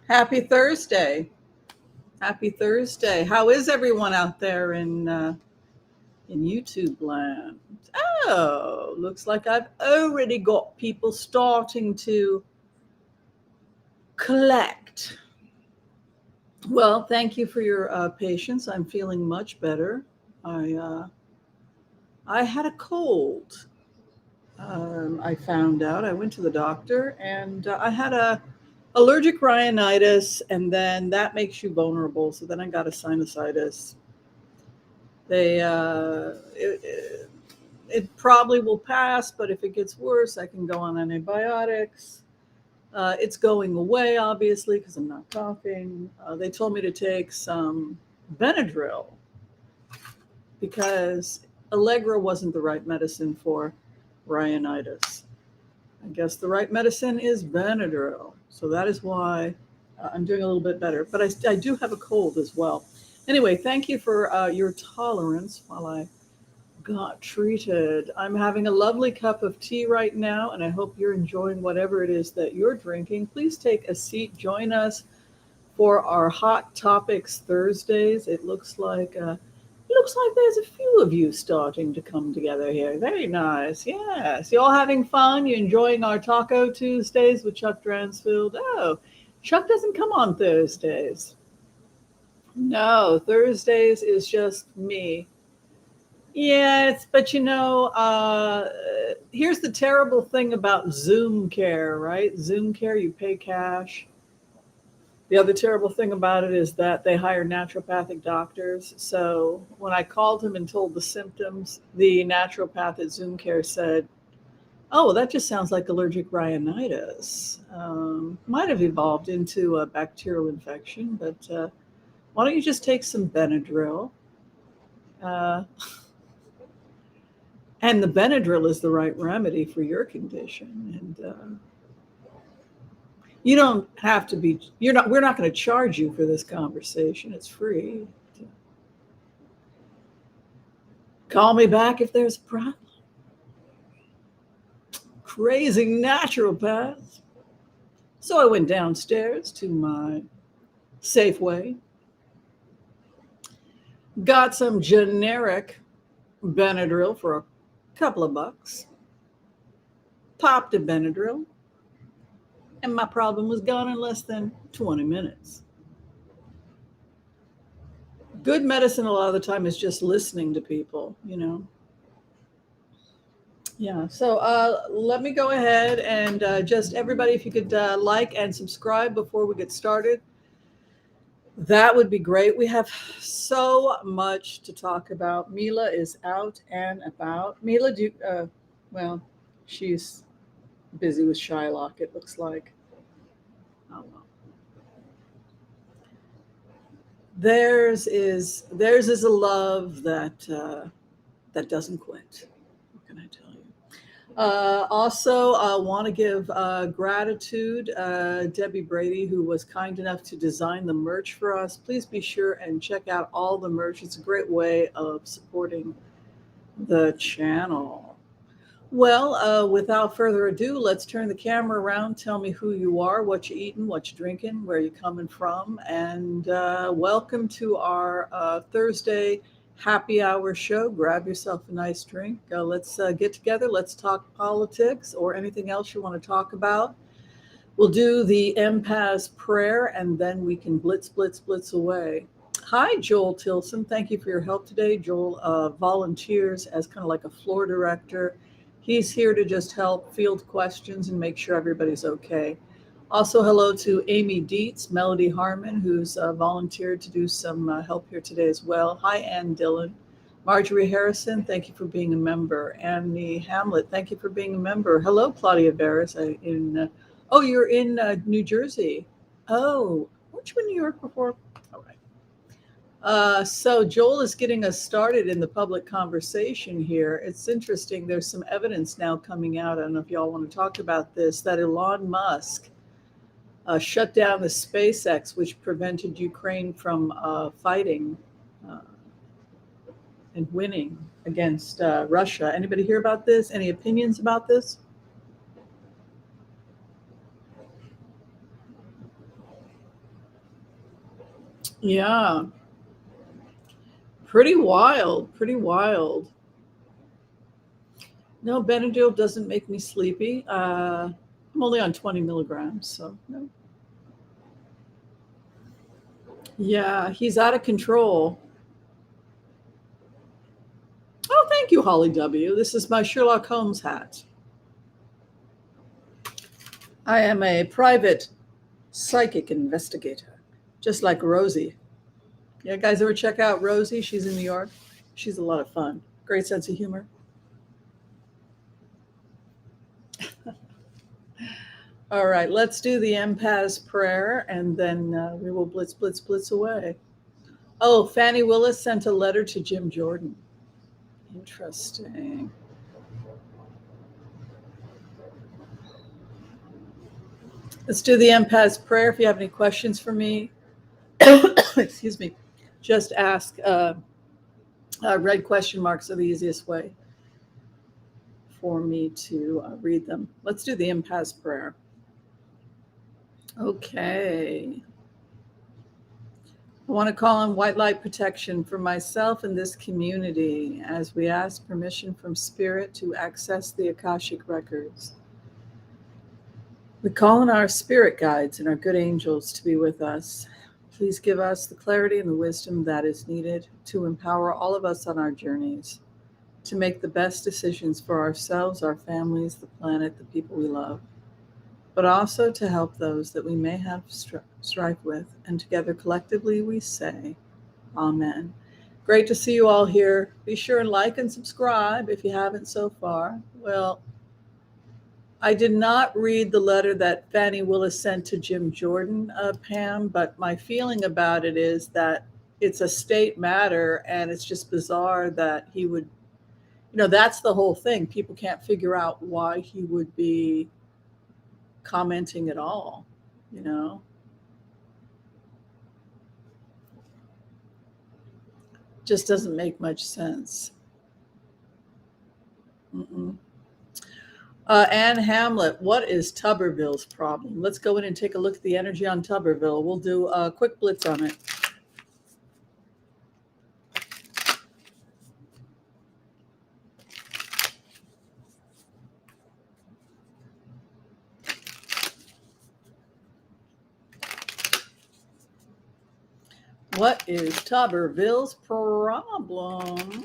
Happy Thursday. Happy Thursday. How is everyone out there in YouTube land? Oh, looks like I've already got people starting to collect. Well, thank you for your patience. I'm feeling much better. I had a cold. I found out. I went to the doctor, and I had a allergic rhinitis, and then that makes you vulnerable. So then I got a sinusitis. It probably will pass, but if it gets worse, I can go on antibiotics. It's going away, obviously, because I'm not coughing. They told me to take some Benadryl because Allegra wasn't the right medicine for rhinitis. I guess the right medicine is Benadryl. So that is why I'm doing a little bit better. But I do have a cold as well. Anyway, thank you for your tolerance while I got treated. I'm having a lovely cup of tea right now, and I hope you're enjoying whatever it is that you're drinking. Please take a seat. Join us for our Hot Topics Thursdays. It looks like there's a few of you starting to come together here. Very nice. Yes. You all having fun? You enjoying our Taco Tuesdays with Chuck Dransfield? Oh, Chuck doesn't come on Thursdays. No, Thursdays is just me. Yes, but here's the terrible thing about Zoom Care, right? Zoom Care, you pay cash. The other terrible thing about it is that they hire naturopathic doctors. So when I called him and told the symptoms, the naturopath at Zoom Care said, "Oh, well, that just sounds like allergic rhinitis. Might have evolved into a bacterial infection, but why don't you just take some Benadryl?" Uh, and the Benadryl is the right remedy for your condition. And you don't have to be, we're not going to charge you for this conversation. It's free. Call me back if there's a problem. Crazy naturopaths. So I went downstairs to my Safeway, got some generic Benadryl for a couple of bucks, popped a Benadryl, and my problem was gone in less than 20 minutes. Good medicine a lot of the time is just listening to people. Yeah, so let me go ahead and just everybody, if you could like and subscribe before we get started, that would be great. We have so much to talk about. Mila is out and about. Mila, well, she's busy with Shylock, it looks like. Oh, well. Theirs is a love that doesn't quit. What can I tell you? Also, I want to give gratitude Debbie Brady, who was kind enough to design the merch for us. Please be sure and check out all the merch. It's a great way of supporting the channel. Well, without further ado, let's turn the camera around. Tell me who you are, what you eating, what you drinking, where you coming from, and welcome to our Thursday happy hour show. Grab yourself a nice drink. Let's get together. Let's talk politics or anything else you want to talk about. We'll do the empath's prayer, and then we can blitz away. Hi, Joel Tilson. Thank you for your help today. Joel volunteers as kind of like a floor director. He's here to just help field questions and make sure everybody's okay. Also, hello to Amy Dietz, Melody Harmon, who's volunteered to do some help here today as well. Hi, Ann Dillon. Marjorie Harrison, thank you for being a member. Annie Hamlet, thank you for being a member. Hello, Claudia Barris. You're in New Jersey. Oh, weren't you in New York before? All right. So Joel is getting us started in the public conversation here. It's interesting. There's some evidence now coming out. I don't know if y'all want to talk about this, that Elon Musk shut down the SpaceX, which prevented Ukraine from fighting and winning against Russia. Anybody hear about this? Any opinions about this? Yeah, pretty wild, pretty wild. No, Benadryl doesn't make me sleepy. I'm only on 20 milligrams, so no. Yeah, he's out of control. Oh, thank you, Holly W. This is my Sherlock Holmes hat. I am a private psychic investigator, just like Rosie. Yeah, guys, ever check out Rosie? She's in New York. She's a lot of fun. Great sense of humor. All right, let's do the empath's prayer, and then we will blitz, blitz, blitz away. Oh, Fannie Willis sent a letter to Jim Jordan. Interesting. Let's do the empath's prayer. If you have any questions for me, excuse me, just ask. Red question marks are the easiest way for me to read them. Let's do the empath's prayer. Okay. I want to call on white light protection for myself and this community as we ask permission from Spirit to access the Akashic records. We call on our spirit guides and our good angels to be with us. Please give us the clarity and the wisdom that is needed to empower all of us on our journeys, to make the best decisions for ourselves, our families, the planet, the people we love, but also to help those that we may have strife with. And together, collectively, we say, Amen. Great to see you all here. Be sure and like and subscribe if you haven't so far. Well, I did not read the letter that Fannie Willis sent to Jim Jordan, Pam, but my feeling about it is that it's a state matter, and it's just bizarre that he would, that's the whole thing. People can't figure out why he would be commenting at all, you know? Just doesn't make much sense. Mm-mm. Anne Hamlet, what is Tuberville's problem? Let's go in and take a look at the energy on Tuberville. We'll do a quick blitz on it. What is Tuberville's problem?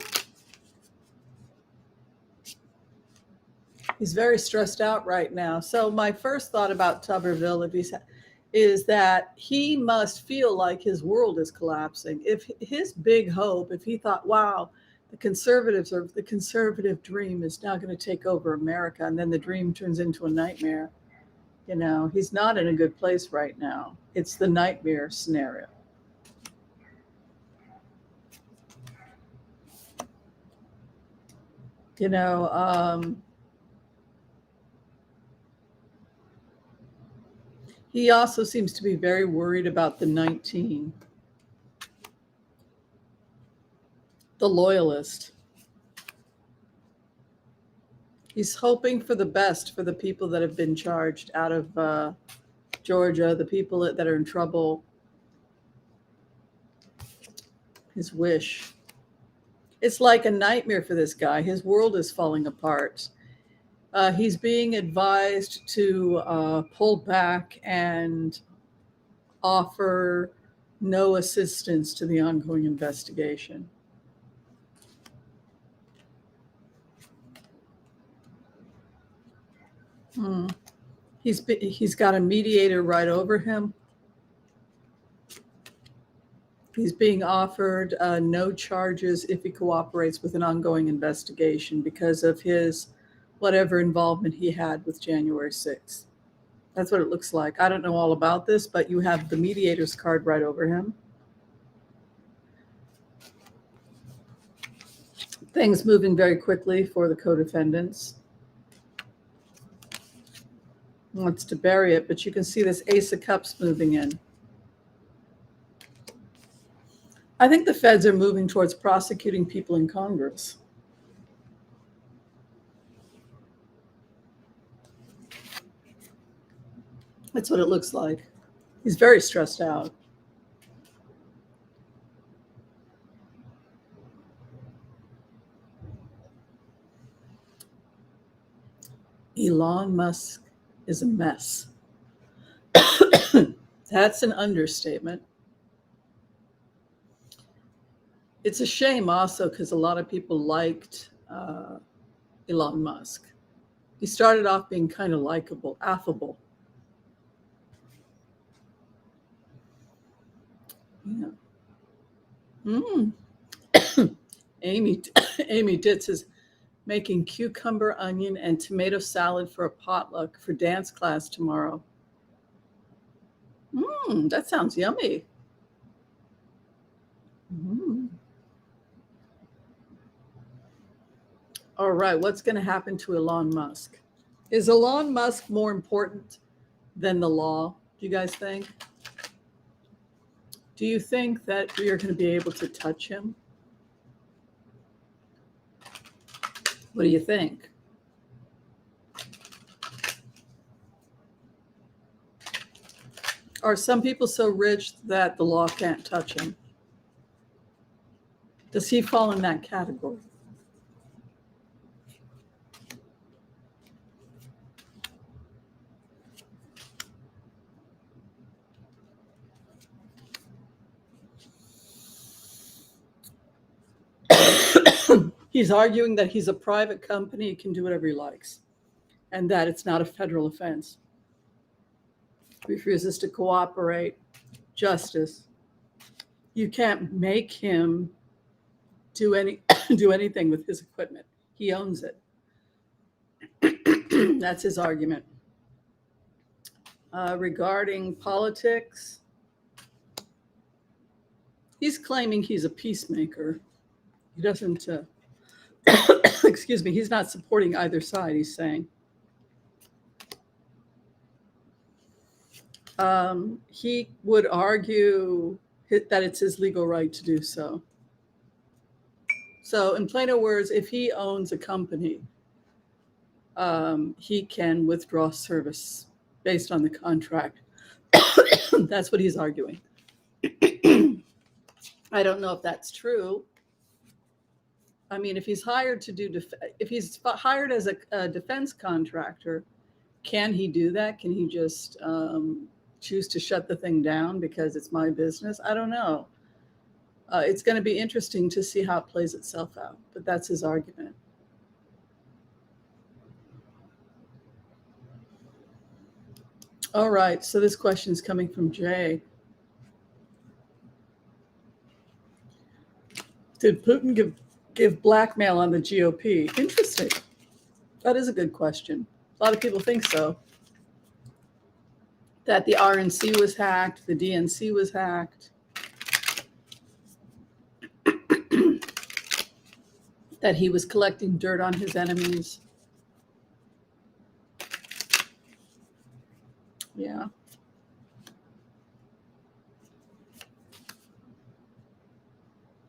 He's very stressed out right now. So my first thought about Tuberville, is that he must feel like his world is collapsing. If his big hope, if he thought, wow, the conservatives or the conservative dream is now going to take over America, and then the dream turns into a nightmare, he's not in a good place right now. It's the nightmare scenario. You know, he also seems to be very worried about the 19, the loyalist. He's hoping for the best for the people that have been charged out of Georgia, the people that are in trouble. His wish. It's like a nightmare for this guy. His world is falling apart. He's being advised to pull back and offer no assistance to the ongoing investigation. Hmm. He's got a mediator right over him. He's being offered no charges if he cooperates with an ongoing investigation because of his whatever involvement he had with January 6th. That's what it looks like. I don't know all about this, but you have the mediator's card right over him. Things moving very quickly for the co-defendants. Wants to bury it, but you can see this Ace of Cups moving in. I think the feds are moving towards prosecuting people in Congress. That's what it looks like. He's very stressed out. Elon Musk is a mess. That's an understatement. It's a shame also because a lot of people liked Elon Musk. He started off being kind of likable, affable. Yeah. Mm. Amy Amy Ditz is making cucumber, onion, and tomato salad for a potluck for dance class tomorrow. That sounds yummy. Mm. All right, what's going to happen to Elon Musk? Is Elon Musk more important than the law, do you guys think? Do you think that we are going to be able to touch him? What do you think? Are some people so rich that the law can't touch him? Does he fall in that category? He's arguing that he's a private company, he can do whatever he likes, and that it's not a federal offense. Refuses to cooperate. Justice. You can't make him do anything with his equipment. He owns it. That's his argument. Regarding politics, he's claiming he's a peacemaker. He doesn't, excuse me, he's not supporting either side, he's saying. He would argue that it's his legal right to do so. So, in plainer words, if he owns a company, he can withdraw service based on the contract. That's what he's arguing. I don't know if that's true. I mean, if he's hired to do, if he's hired as a defense contractor, can he do that? Can he just choose to shut the thing down because it's my business? I don't know. It's going to be interesting to see how it plays itself out, but that's his argument. All right, so this question is coming from Jay. Did Putin give blackmail on the GOP? Interesting. That is a good question. A lot of people think so. That the RNC was hacked, the DNC was hacked. That he was collecting dirt on his enemies. Yeah.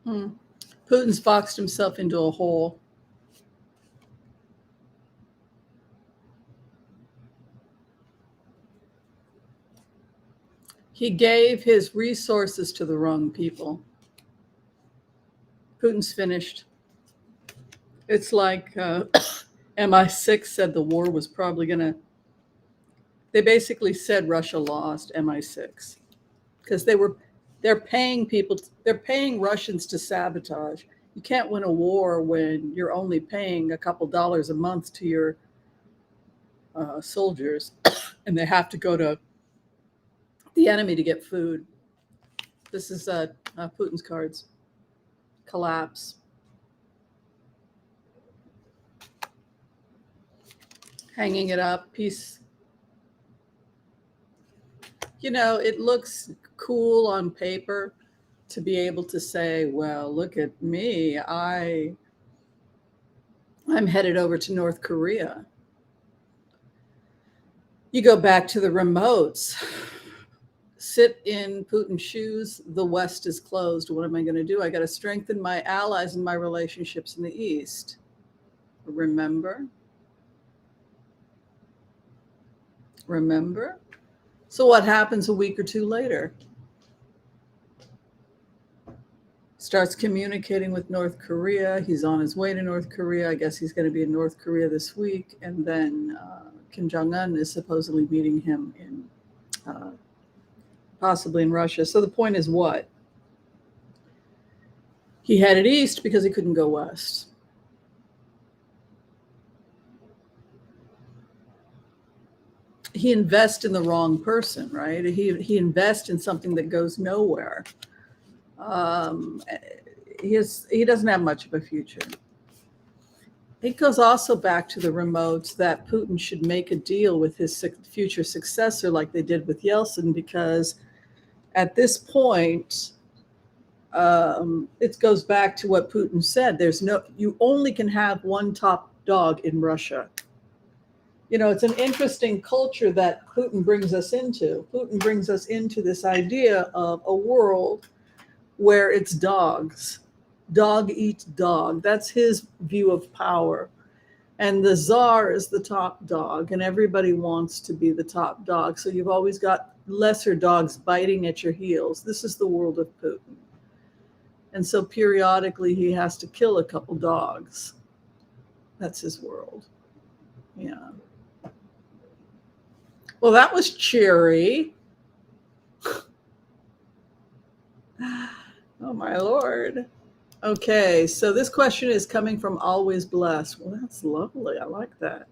Putin's boxed himself into a hole. He gave his resources to the wrong people. Putin's finished. It's like MI6 said the war was probably going to, they basically said Russia lost MI6 because they're paying people, they're paying Russians to sabotage. You can't win a war when you're only paying a couple dollars a month to your soldiers and they have to go to the enemy to get food. This is Putin's cards. Collapse. Hanging it up, peace. You know, it looks cool on paper to be able to say, well, look at me. I'm headed over to North Korea. You go back to the remotes. Sit in Putin's shoes. The West is closed. What am I going to do? I got to strengthen my allies and my relationships in the East. Remember? So what happens a week or two later? Starts communicating with North Korea. He's on his way to North Korea. I guess he's going to be in North Korea this week. And then Kim Jong-un is supposedly meeting him in possibly in Russia. So the point is what? He headed east because he couldn't go west. He invests in the wrong person, right? He invests in something that goes nowhere. He doesn't have much of a future. It goes also back to the remotes that Putin should make a deal with his future successor like they did with Yeltsin, because at this point, it goes back to what Putin said. You only can have one top dog in Russia. You know, it's an interesting culture that Putin brings us into. Putin brings us into this idea of a world where it's dogs. Dog eats dog. That's his view of power. And the czar is the top dog, and everybody wants to be the top dog. So you've always got lesser dogs biting at your heels. This is the world of Putin. And so periodically he has to kill a couple dogs. That's his world. Yeah. Well, that was cheery. Oh, my Lord. Okay, so this question is coming from Always Blessed. Well, that's lovely. I like that.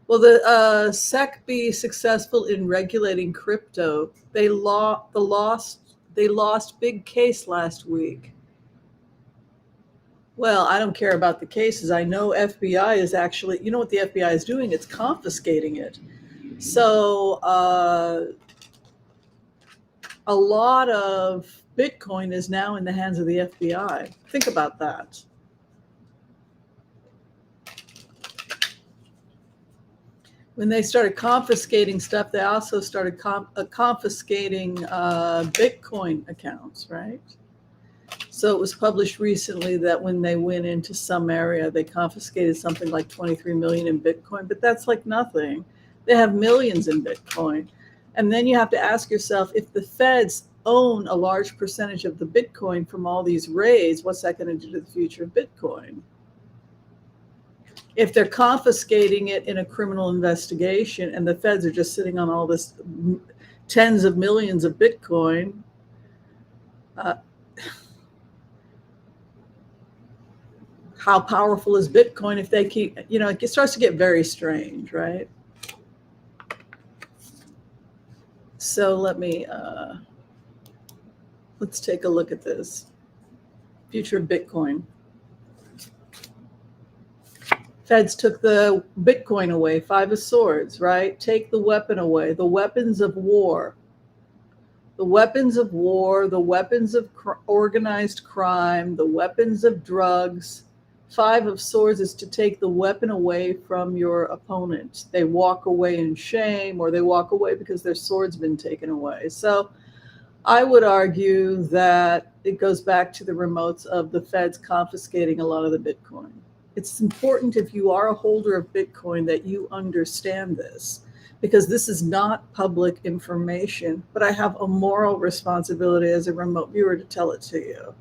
Will the SEC be successful in regulating crypto? They lost big case last week. Well, I don't care about the cases. I know FBI is actually, you know what the FBI is doing? It's confiscating it. So a lot of Bitcoin is now in the hands of the FBI. Think about that. When they started confiscating stuff, they also started confiscating Bitcoin accounts, right? So it was published recently that when they went into some area, they confiscated something like 23 million in Bitcoin, but that's like nothing. They have millions in Bitcoin. And then you have to ask yourself, if the feds own a large percentage of the Bitcoin from all these raids, what's that going to do to the future of Bitcoin? If they're confiscating it in a criminal investigation and the feds are just sitting on all this tens of millions of Bitcoin, how powerful is Bitcoin if they keep, you know, it starts to get very strange, right? So let's take a look at this. Future of Bitcoin. Feds took the Bitcoin away, 5 of Swords, right? Take the weapon away, the weapons of war. The weapons of war, the weapons of organized crime, the weapons of drugs. 5 of Swords is to take the weapon away from your opponent. They walk away in shame, or they walk away because their sword's been taken away. So I would argue that it goes back to the remotes of the feds confiscating a lot of the Bitcoin. It's important, if you are a holder of Bitcoin, that you understand this, because this is not public information, but I have a moral responsibility as a remote viewer to tell it to you,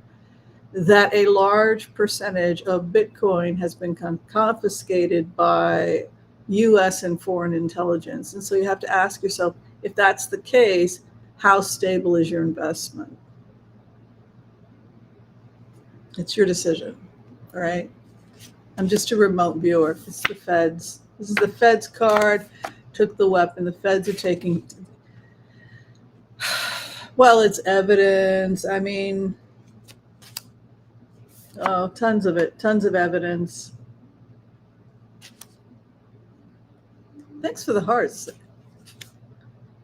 that a large percentage of Bitcoin has been confiscated by US and foreign intelligence. And so you have to ask yourself, if that's the case, how stable is your investment? It's your decision, all right? I'm just a remote viewer. It's the feds. This is the feds card. Took the weapon. The feds are taking, well, it's evidence. I mean, oh, tons of it. Tons of evidence. Thanks for the hearts.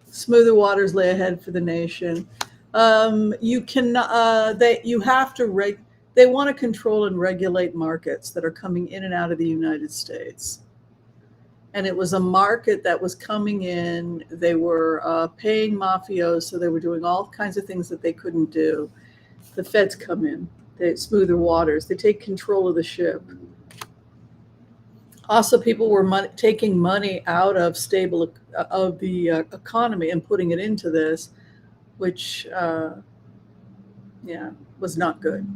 Smoother waters lay ahead for the nation. You cannot. You have to They want to control and regulate markets that are coming in and out of the United States. And it was a market that was coming in. They were paying mafios, so they were doing all kinds of things that they couldn't do. The feds come in. They smoother waters. They take control of the ship. Also, people were taking money out of the economy and putting it into this, which, was not good.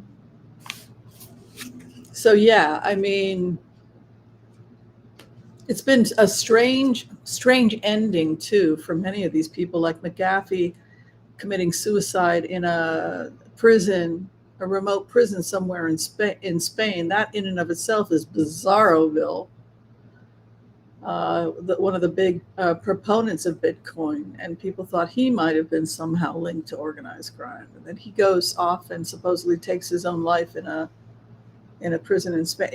So yeah, I mean, it's been a strange ending too for many of these people, like McAfee committing suicide in a prison, a remote prison somewhere in Spain. That in and of itself is bizarroville. One of the big proponents of Bitcoin, and people thought he might have been somehow linked to organized crime. And then he goes off and supposedly takes his own life in a prison in Spain.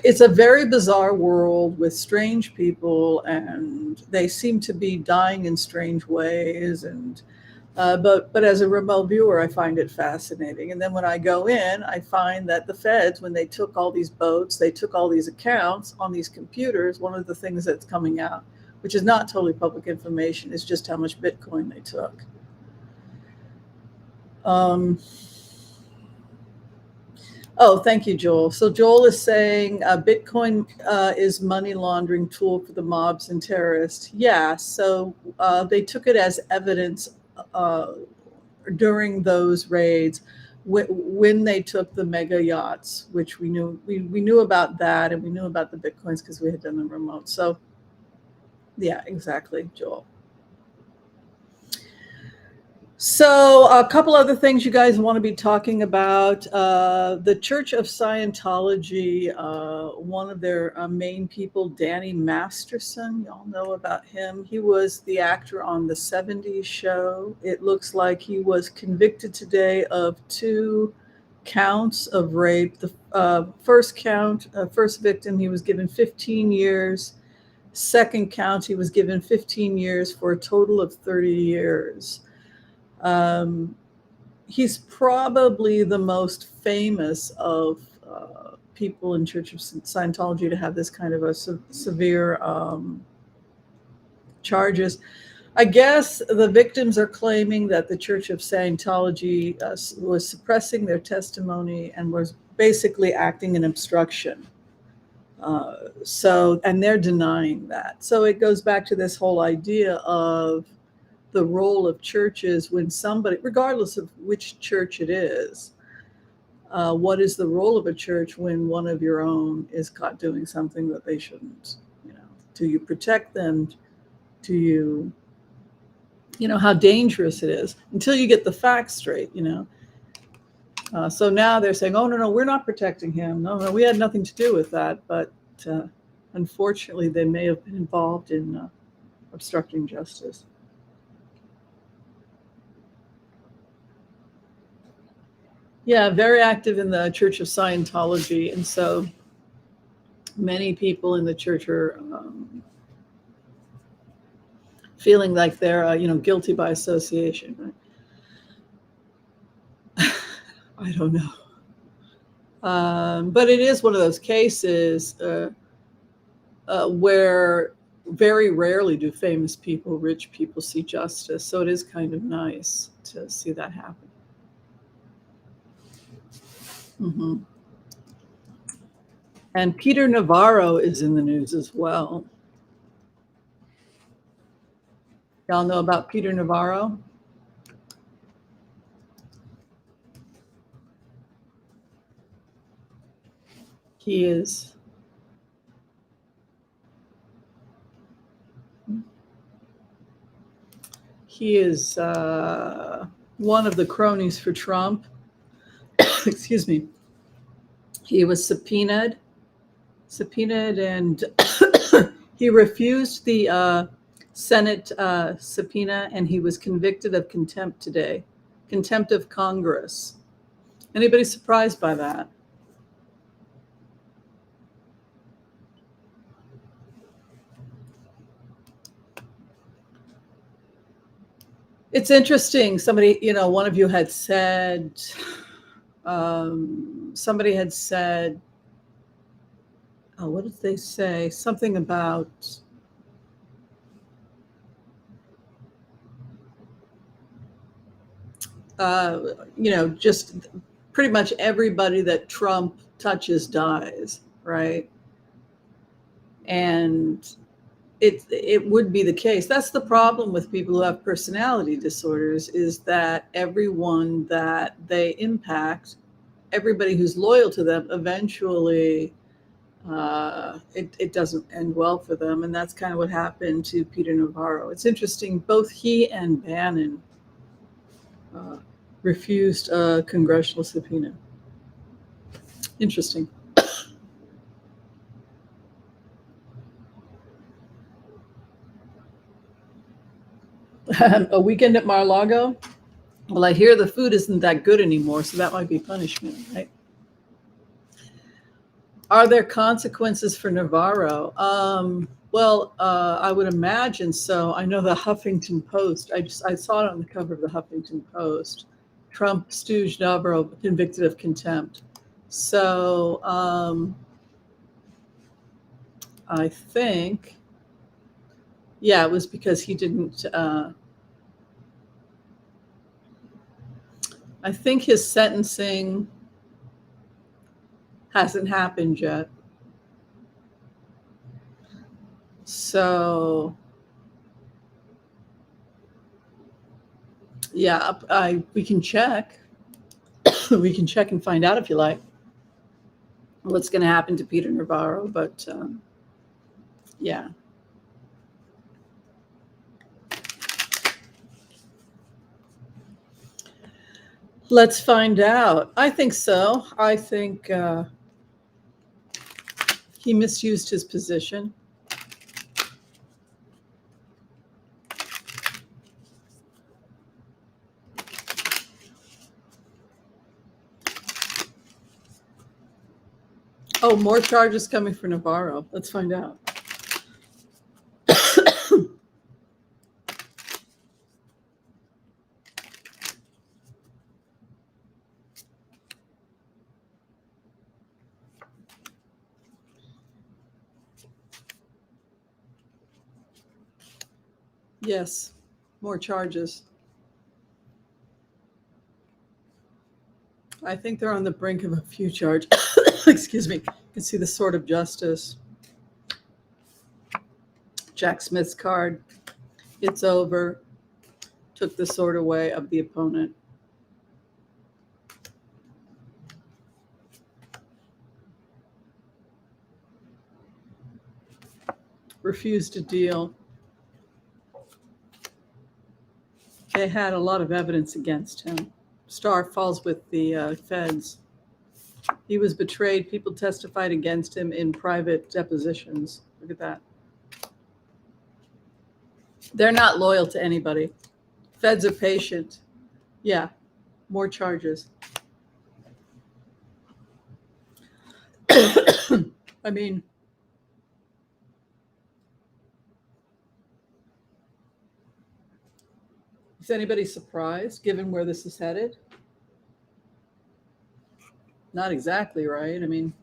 It's a very bizarre world with strange people, and they seem to be dying in strange ways. And but as a remote viewer, I find it fascinating. And then when I go in, I find that the feds, when they took all these boats, they took all these accounts on these computers. One of the things that's coming out, which is not totally public information, is just how much Bitcoin they took. Oh, thank you, Joel. So Joel is saying Bitcoin is money laundering tool for the mobs and terrorists. Yeah, so they took it as evidence during those raids when they took the mega yachts, which we knew about that, and we knew about the Bitcoins because we had done them remote. So yeah, exactly, Joel. So a couple other things you guys want to be talking about. The Church of Scientology, one of their main people, Danny Masterson, y'all know about him. He was the actor on the 70s show. It looks like he was convicted today of 2 counts of rape. The first count, first victim, he was given 15 years. Second count, he was given 15 years for a total of 30 years. He's probably the most famous of people in Church of Scientology to have this kind of a severe charges. I guess the victims are claiming that the Church of Scientology was suppressing their testimony and was basically acting in obstruction. And they're denying that. So it goes back to this whole idea of the role of churches when somebody, regardless of which church it is, what is the role of a church when one of your own is caught doing something that they shouldn't? Do you protect them? Do you how dangerous it is until you get the facts straight? So now they're saying, oh no, we're not protecting him. No, we had nothing to do with that. But unfortunately, they may have been involved in obstructing justice. Yeah, very active in the Church of Scientology. And so many people in the church are feeling like they're, guilty by association. Right? I don't know. But it is one of those cases where very rarely do famous people, rich people see justice. So it is kind of nice to see that happen. Mm-hmm. And Peter Navarro is in the news as well. Y'all know about Peter Navarro? He is one of the cronies for Trump. Excuse me. He was subpoenaed, and he refused the Senate subpoena, and he was convicted of contempt today, contempt of Congress. Anybody surprised by that? It's interesting. Somebody, one of you had said, somebody had said, oh, what did they say? Something about just pretty much everybody that Trump touches dies, right? And it would be the case. That's the problem with people who have personality disorders, is that everyone that they impact everybody who's loyal to them, eventually it doesn't end well for them. And that's kind of what happened to Peter Navarro. It's interesting, both he and Bannon refused a congressional subpoena. Interesting. A weekend at Mar-a-Lago? Well, I hear the food isn't that good anymore, so that might be punishment, right? Are there consequences for Navarro? Well, I would imagine so. I know the Huffington Post, I saw it on the cover of the Huffington Post. Trump stooge Navarro convicted of contempt. So I think, yeah, it was because he didn't, I think his sentencing hasn't happened yet. So, yeah, we can check. We can check and find out if you like what's going to happen to Peter Navarro. But yeah. Let's find out. I think so. I think he misused his position. Oh, more charges coming for Navarro. Let's find out. Yes, more charges. I think they're on the brink of a few charges. Excuse me. You can see the sword of justice. Jack Smith's card. It's over. Took the sword away of the opponent. Refused to deal. They had a lot of evidence against him. Star falls with the feds. He was betrayed. People testified against him in private depositions. Look at that. They're not loyal to anybody. Feds are patient. Yeah, more charges. I mean, is anybody surprised given where this is headed? Not exactly, right? I mean,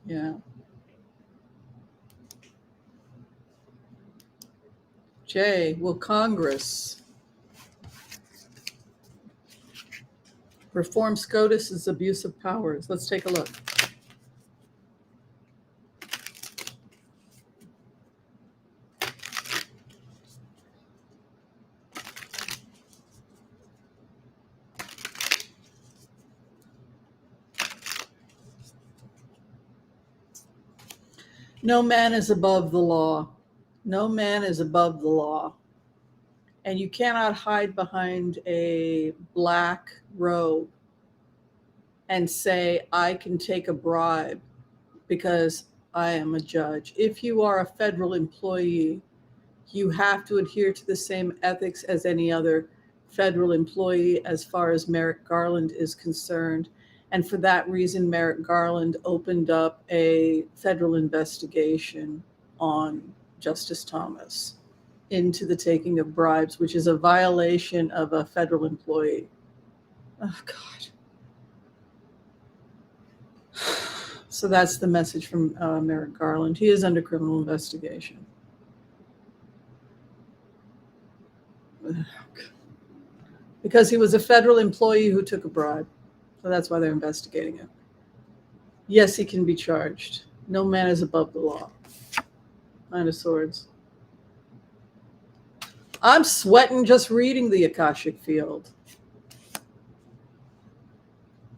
yeah. Jay, will Congress reform SCOTUS's abuse of powers? Let's take a look. No man is above the law. No man is above the law. And you cannot hide behind a black robe and say, I can take a bribe because I am a judge. If you are a federal employee, you have to adhere to the same ethics as any other federal employee as far as Merrick Garland is concerned. And for that reason, Merrick Garland opened up a federal investigation on Justice Thomas into the taking of bribes, which is a violation of a federal employee. Oh, God. So that's the message from Merrick Garland. He is under criminal investigation. Because he was a federal employee who took a bribe. So that's why they're investigating him. Yes, he can be charged. No man is above the law. Nine of Swords. I'm sweating just reading the Akashic Field.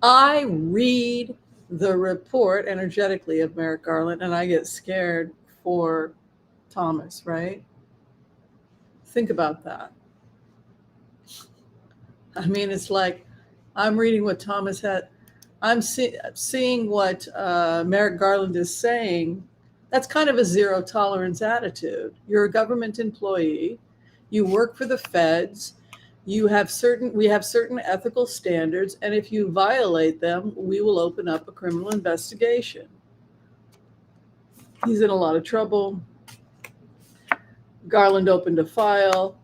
I read the report energetically of Merrick Garland and I get scared for Thomas, right? Think about that. I mean, it's like I'm reading what Thomas had. I'm seeing what Merrick Garland is saying. That's kind of a zero tolerance attitude. You're a government employee. You work for the feds. We have certain ethical standards, and if you violate them, we will open up a criminal investigation. He's in a lot of trouble. Garland opened a file.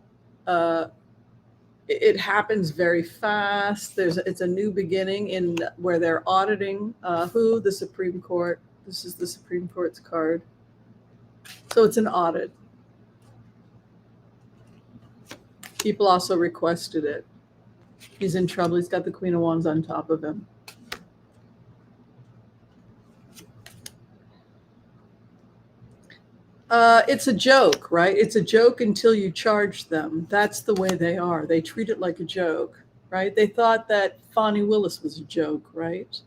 It happens very fast. It's a new beginning in where they're auditing the Supreme Court. This is the Supreme Court's card. So it's an audit. People also requested it. He's in trouble. He's got the Queen of Wands on top of him. It's a joke, right? It's a joke until you charge them. That's the way they are. They treat it like a joke, right? They thought that Fani Willis was a joke, right?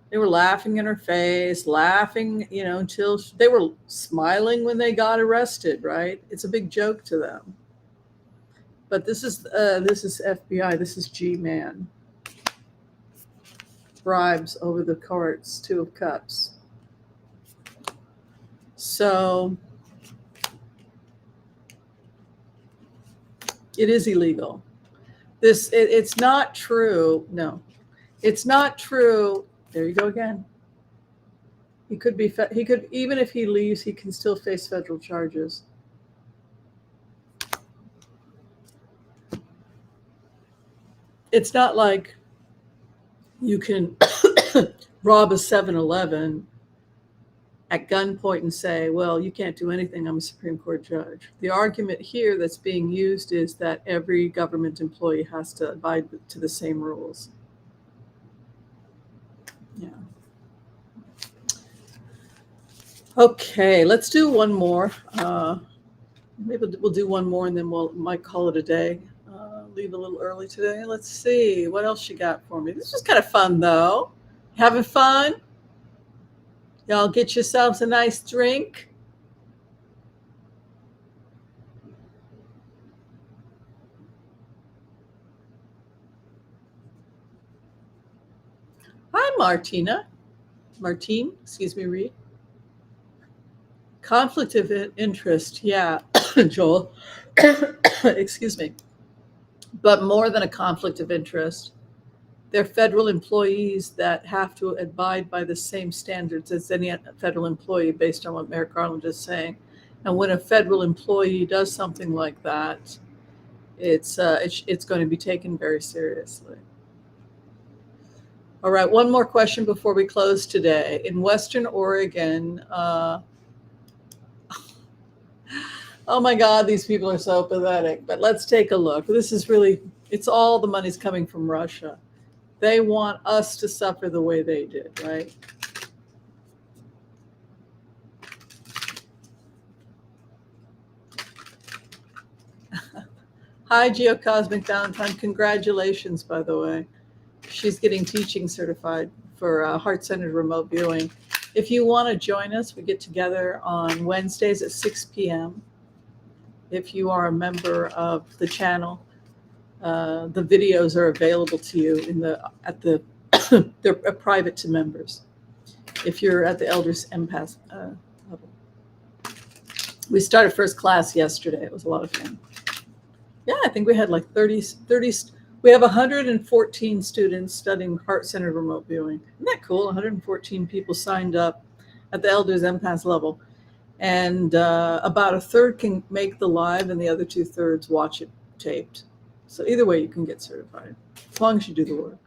They were laughing in her face, laughing, until they were smiling when they got arrested, right? It's a big joke to them. But this is FBI. This is G-Man. Bribes over the courts, 2 of Cups. So it is illegal. It's not true. No, it's not true. There you go again. He could even if he leaves, he can still face federal charges. It's not like you can rob a 7-Eleven at gunpoint and say, well, you can't do anything. I'm a Supreme Court judge. The argument here that's being used is that every government employee has to abide to the same rules. Yeah. Okay, let's do one more. Maybe we'll do one more and then might call it a day. Leave a little early today. Let's see what else you got for me. This was kind of fun though. Having fun? Y'all get yourselves a nice drink. Hi, Martine, excuse me, Reed. Conflict of interest, yeah, Joel. Excuse me. But more than a conflict of interest, they're federal employees that have to abide by the same standards as any federal employee based on what Merrick Garland is saying. And when a federal employee does something like that, it's going to be taken very seriously. All right, one more question before we close today. In Western Oregon, oh my God, these people are so pathetic. But let's take a look. This is really, it's all the money's coming from Russia. They want us to suffer the way they did, right? Hi, Geocosmic Valentine. Congratulations, by the way. She's getting teaching certified for heart-centered remote viewing. If you want to join us, we get together on Wednesdays at 6 p.m. If you are a member of the channel, the videos are available to you they're private to members. If you're at the Elders Empath level. We started first class yesterday. It was a lot of fun. Yeah, I think we had like 30, we have 114 students studying heart-centered remote viewing. Isn't that cool? 114 people signed up at the Elders Empath level. And about a third can make the live and the other 2/3 watch it taped. So either way, you can get certified, as long as you do the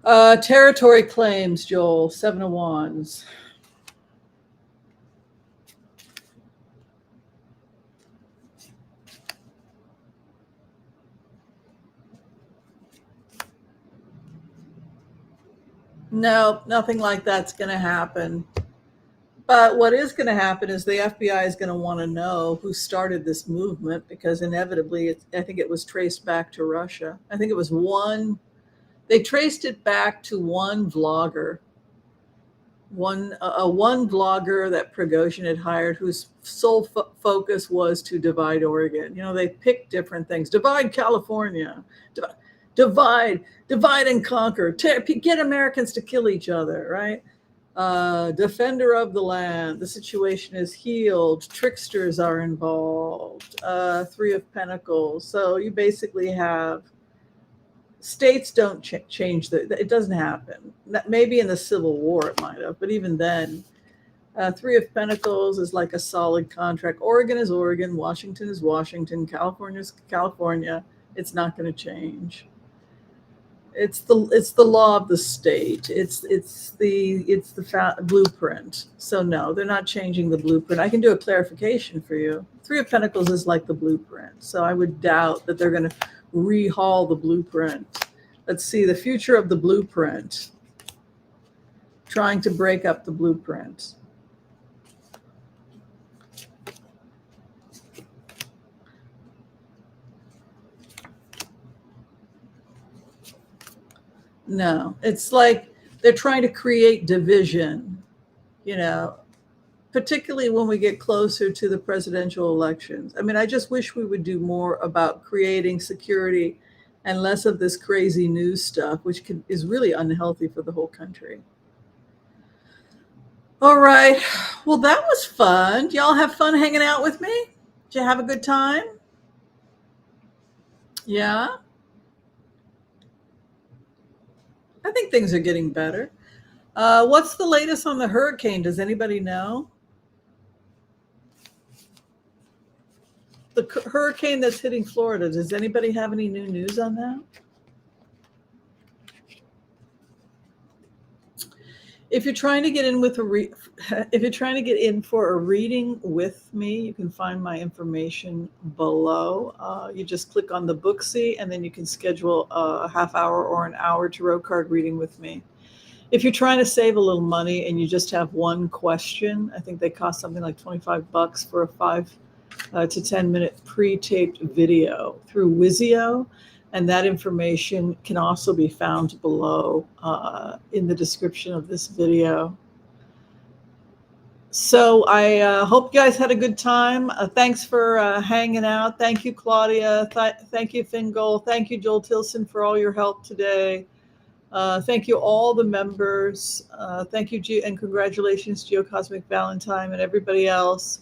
work. Territory claims, Joel, 7 of Wands. No, nothing like that's going to happen. But what is going to happen is the FBI is going to want to know who started this movement, because inevitably, I think it was traced back to Russia. I think it was they traced it back to one vlogger, one vlogger that Prigozhin had hired, whose sole focus was to divide Oregon. You know, they picked different things: divide California, divide and conquer, get Americans to kill each other, right? Defender of the land, the situation is healed, tricksters are involved, Three of Pentacles. So you basically have states don't change it doesn't happen. Maybe in the Civil War it might have, but even then, Three of Pentacles is like a solid contract. Oregon is Oregon, Washington is Washington, California is California. It's not going to change. It's the law of the state. It's the blueprint. So no, they're not changing the blueprint. I can do a clarification for you. Three of Pentacles is like the blueprint. So I would doubt that they're going to rehaul the blueprint. Let's see, the future of the blueprint. Trying to break up the blueprint. No, it's like they're trying to create division, you know, particularly when we get closer to the presidential elections. I mean, I just wish we would do more about creating security and less of this crazy news stuff, which is really unhealthy for the whole country. All right. Well, that was fun. Y'all have fun hanging out with me? Did you have a good time? Yeah. I think things are getting better. What's the latest on the hurricane? Does anybody know? The hurricane that's hitting Florida. Does anybody have any new news on that? If you're trying to get in if you're trying to get in for a reading with me, you can find my information below. You just click on the Booksy, and then you can schedule a half hour or an hour tarot card reading with me. If you're trying to save a little money and you just have one question, I think they cost something like $25 for a 5 to 10 minute pre-taped video through Wizio. And that information can also be found below in the description of this video. So I hope you guys had a good time. Thanks for hanging out. Thank you, Claudia. Thank you, Fingal. Thank you, Joel Tilson, for all your help today. Thank you, all the members. Thank you, and congratulations, Geocosmic Valentine, and everybody else.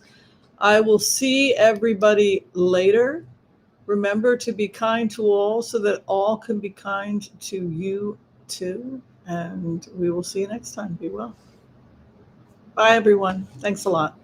I will see everybody later. Remember to be kind to all so that all can be kind to you too. And we will see you next time. Be well. Bye, everyone. Thanks a lot.